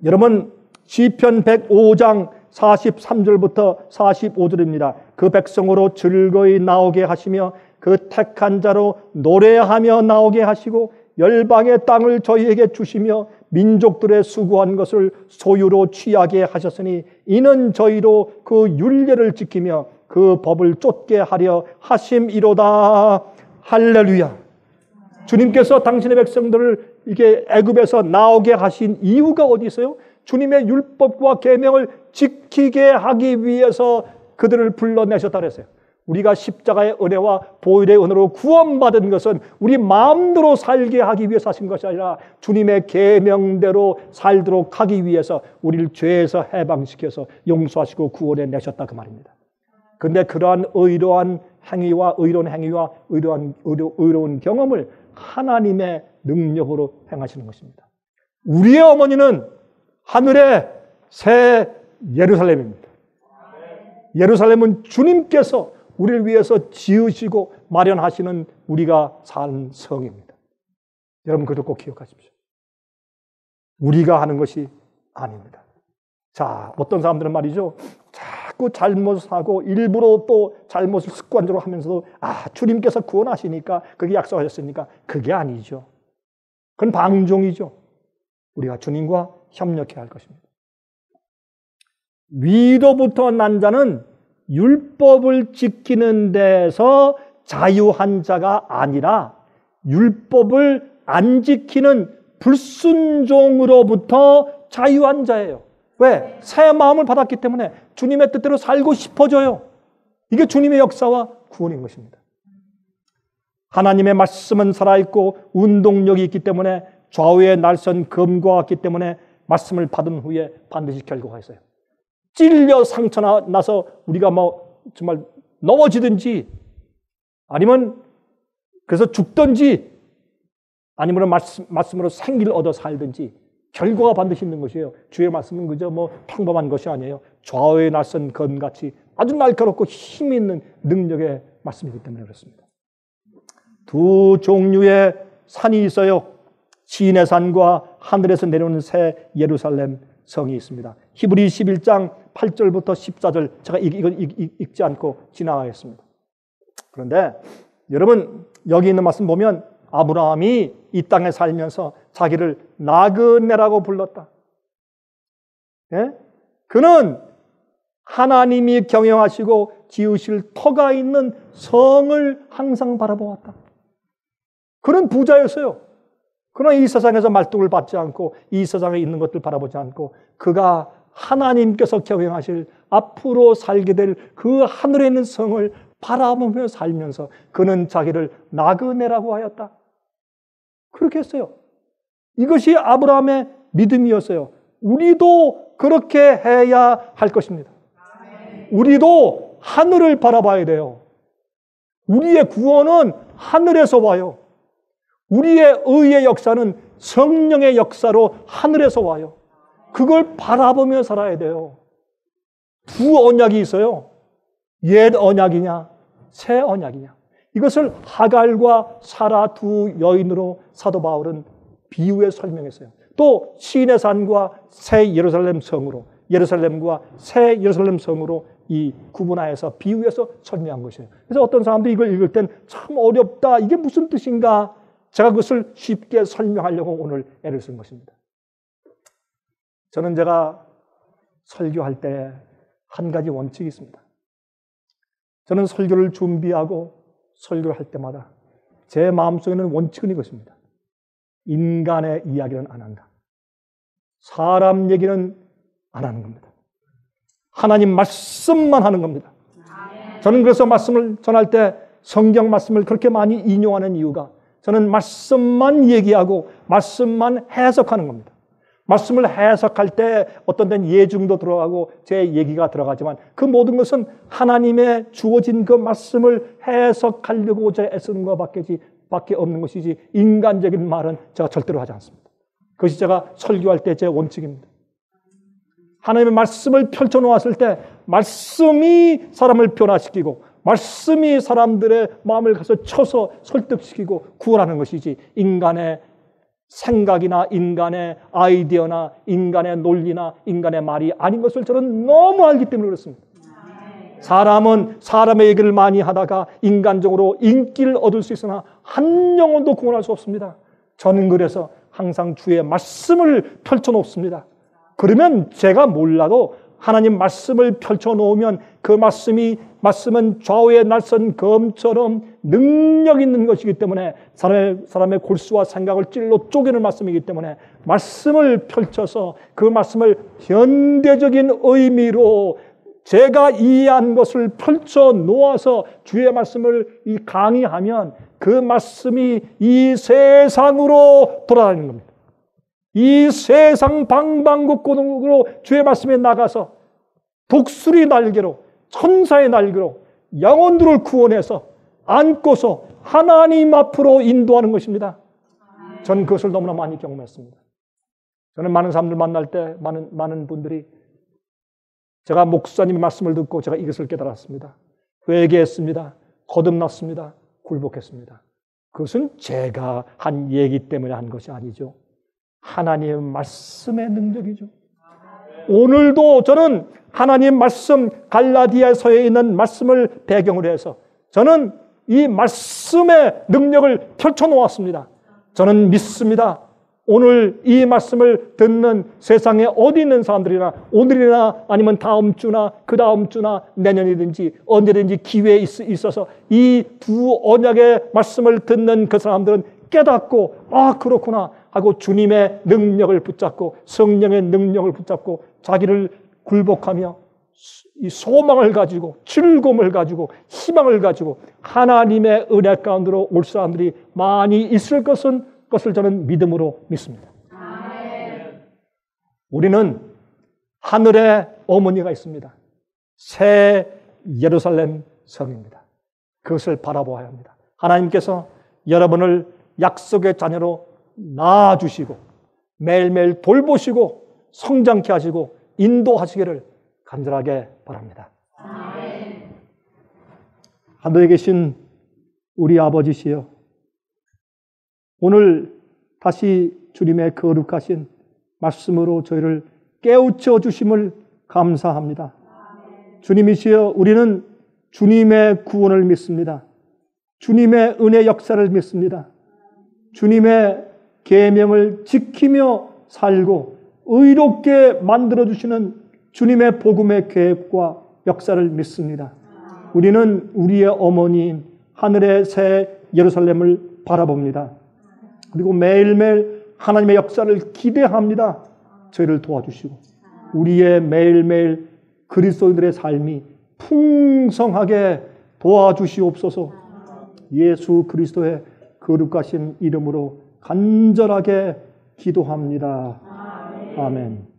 여러분 시편 105장 43절부터 45절입니다. 그 백성으로 즐거이 나오게 하시며 그 택한 자로 노래하며 나오게 하시고 열방의 땅을 저희에게 주시며 민족들의 수고한 것을 소유로 취하게 하셨으니 이는 저희로 그 율례를 지키며 그 법을 쫓게 하려 하심이로다. 할렐루야. 주님께서 당신의 백성들을 이렇게 애굽에서 나오게 하신 이유가 어디 있어요? 주님의 율법과 계명을 지키게 하기 위해서 그들을 불러내셨다 그랬어요. 우리가 십자가의 은혜와 보혈의 은혜로 구원받은 것은 우리 마음대로 살게 하기 위해서 하신 것이 아니라 주님의 계명대로 살도록 하기 위해서 우리를 죄에서 해방시켜서 용서하시고 구원해 내셨다 그 말입니다. 그런데 그러한 의로운 행위와 의로운 경험을 하나님의 능력으로 행하시는 것입니다. 우리의 어머니는 하늘의 새 예루살렘입니다. 예루살렘은 주님께서 우리를 위해서 지으시고 마련하시는 우리가 사는 성입니다. 여러분 그것도 꼭 기억하십시오. 우리가 하는 것이 아닙니다. 자, 어떤 사람들은 말이죠. 자꾸 잘못을 하고 일부러 또 잘못을 습관적으로 하면서도 주님께서 구원하시니까 그게 약속하셨으니까 그게 아니죠. 그건 방종이죠. 우리가 주님과 협력해야 할 것입니다. 위로부터 난 자는 율법을 지키는 데서 자유한 자가 아니라 율법을 안 지키는 불순종으로부터 자유한 자예요. 왜? 새 마음을 받았기 때문에 주님의 뜻대로 살고 싶어져요. 이게 주님의 역사와 구원인 것입니다. 하나님의 말씀은 살아있고 운동력이 있기 때문에 좌우의 날선 검과 같기 때문에 말씀을 받은 후에 반드시 결과가 있어요. 찔려 상처나 나서 우리가 정말 넘어지든지 아니면 그래서 죽든지 아니면 말씀으로 생기를 얻어 살든지 결과가 반드시 있는 것이에요. 주의 말씀은 그저 평범한 것이 아니에요. 좌우의 낯선 검같이 아주 날카롭고 힘 있는 능력의 말씀이기 때문에 그렇습니다. 두 종류의 산이 있어요. 시인의 산과 하늘에서 내려오는 새 예루살렘 성이 있습니다. 히브리 11장 8절부터 14절 제가 이걸 읽지 않고 지나가겠습니다. 그런데 여러분 여기 있는 말씀 보면 아브라함이 이 땅에 살면서 자기를 나그네라고 불렀다. 예? 그는 하나님이 경영하시고 지으실 터가 있는 성을 항상 바라보았다. 그는 부자였어요. 그러나 이 세상에서 말뚝을 받지 않고 이 세상에 있는 것들 바라보지 않고 그가 하나님께서 경영하실 앞으로 살게 될 그 하늘에 있는 성을 바라보며 살면서 그는 자기를 나그네라고 하였다. 그렇게 했어요. 이것이 아브라함의 믿음이었어요. 우리도 그렇게 해야 할 것입니다. 우리도 하늘을 바라봐야 돼요. 우리의 구원은 하늘에서 와요. 우리의 의의 역사는 성령의 역사로 하늘에서 와요. 그걸 바라보며 살아야 돼요. 두 언약이 있어요. 옛 언약이냐, 새 언약이냐. 이것을 하갈과 사라 두 여인으로 사도 바울은 비유에 설명했어요. 또 시인의 산과 새 예루살렘 성으로, 예루살렘과 새 예루살렘 성으로 이 구분하여서 비유해서 설명한 것이에요. 그래서 어떤 사람들이 이걸 읽을 땐 참 어렵다. 이게 무슨 뜻인가? 제가 그것을 쉽게 설명하려고 오늘 애를 쓴 것입니다. 저는 제가 설교할 때 한 가지 원칙이 있습니다. 저는 설교를 준비하고 설교를 할 때마다 제 마음속에는 원칙은 이것입니다. 인간의 이야기는 안 한다. 사람 얘기는 안 하는 겁니다. 하나님 말씀만 하는 겁니다. 저는 그래서 말씀을 전할 때 성경 말씀을 그렇게 많이 인용하는 이유가 저는 말씀만 얘기하고 말씀만 해석하는 겁니다. 말씀을 해석할 때 어떤 데는 예증도 들어가고 제 얘기가 들어가지만 그 모든 것은 하나님의 주어진 그 말씀을 해석하려고 제가 애쓰는 것밖에 없는 것이지 인간적인 말은 제가 절대로 하지 않습니다. 그것이 제가 설교할 때 제 원칙입니다. 하나님의 말씀을 펼쳐놓았을 때 말씀이 사람을 변화시키고 말씀이 사람들의 마음을 가서 쳐서 설득시키고 구원하는 것이지 인간의 생각이나 인간의 아이디어나 인간의 논리나 인간의 말이 아닌 것을 저는 너무 알기 때문에 그렇습니다. 사람은 사람의 얘기를 많이 하다가 인간적으로 인기를 얻을 수 있으나 한 영혼도 구원할 수 없습니다. 저는 그래서 항상 주의 말씀을 펼쳐놓습니다. 그러면 제가 몰라도 하나님 말씀을 펼쳐놓으면 그 말씀은 좌우의 날선 검처럼 능력 있는 것이기 때문에 사람의 골수와 생각을 찔러 쪼개는 말씀이기 때문에 말씀을 펼쳐서 그 말씀을 현대적인 의미로 제가 이해한 것을 펼쳐 놓아서 주의 말씀을 강의하면 그 말씀이 이 세상으로 돌아다니는 겁니다. 이 세상 방방곡곡으로 주의 말씀에 나가서 독수리 날개로 천사의 날개로 영혼들을 구원해서 안고서 하나님 앞으로 인도하는 것입니다. 저는 그것을 너무나 많이 경험했습니다. 저는 많은 사람들 만날 때 많은 분들이 제가 목사님의 말씀을 듣고 제가 이것을 깨달았습니다. 회개했습니다. 거듭났습니다. 굴복했습니다. 그것은 제가 한 얘기 때문에 한 것이 아니죠. 하나님의 말씀의 능력이죠. 오늘도 저는 하나님 말씀 갈라디아서에 있는 말씀을 배경으로 해서 저는 이 말씀의 능력을 펼쳐놓았습니다. 저는 믿습니다. 오늘 이 말씀을 듣는 세상에 어디 있는 사람들이나 오늘이나 아니면 다음 주나 그 다음 주나 내년이든지 언제든지 기회에 있어서 이 두 언약의 말씀을 듣는 그 사람들은 깨닫고 아 그렇구나 하고 주님의 능력을 붙잡고 성령의 능력을 붙잡고 자기를 굴복하며 이 소망을 가지고 즐거움을 가지고 희망을 가지고 하나님의 은혜 가운데로 올 사람들이 많이 있을 것을 저는 믿음으로 믿습니다. 아멘. 우리는 하늘에 어머니가 있습니다. 새 예루살렘 성입니다. 그것을 바라보아야 합니다. 하나님께서 여러분을 약속의 자녀로 낳아주시고 매일매일 돌보시고 성장케 하시고 인도하시기를 간절하게 바랍니다. 아멘. 하늘에 계신 우리 아버지시여, 오늘 다시 주님의 거룩하신 말씀으로 저희를 깨우쳐 주심을 감사합니다. 아멘. 주님이시여, 우리는 주님의 구원을 믿습니다. 주님의 은혜 역사를 믿습니다. 주님의 계명을 지키며 살고 의롭게 만들어주시는 주님의 복음의 계획과 역사를 믿습니다. 우리는 우리의 어머니인 하늘의 새 예루살렘을 바라봅니다. 그리고 매일매일 하나님의 역사를 기대합니다. 저희를 도와주시고 우리의 매일매일 그리스도인들의 삶이 풍성하게 도와주시옵소서. 예수 그리스도의 거룩하신 이름으로 간절하게 기도합니다. 아멘.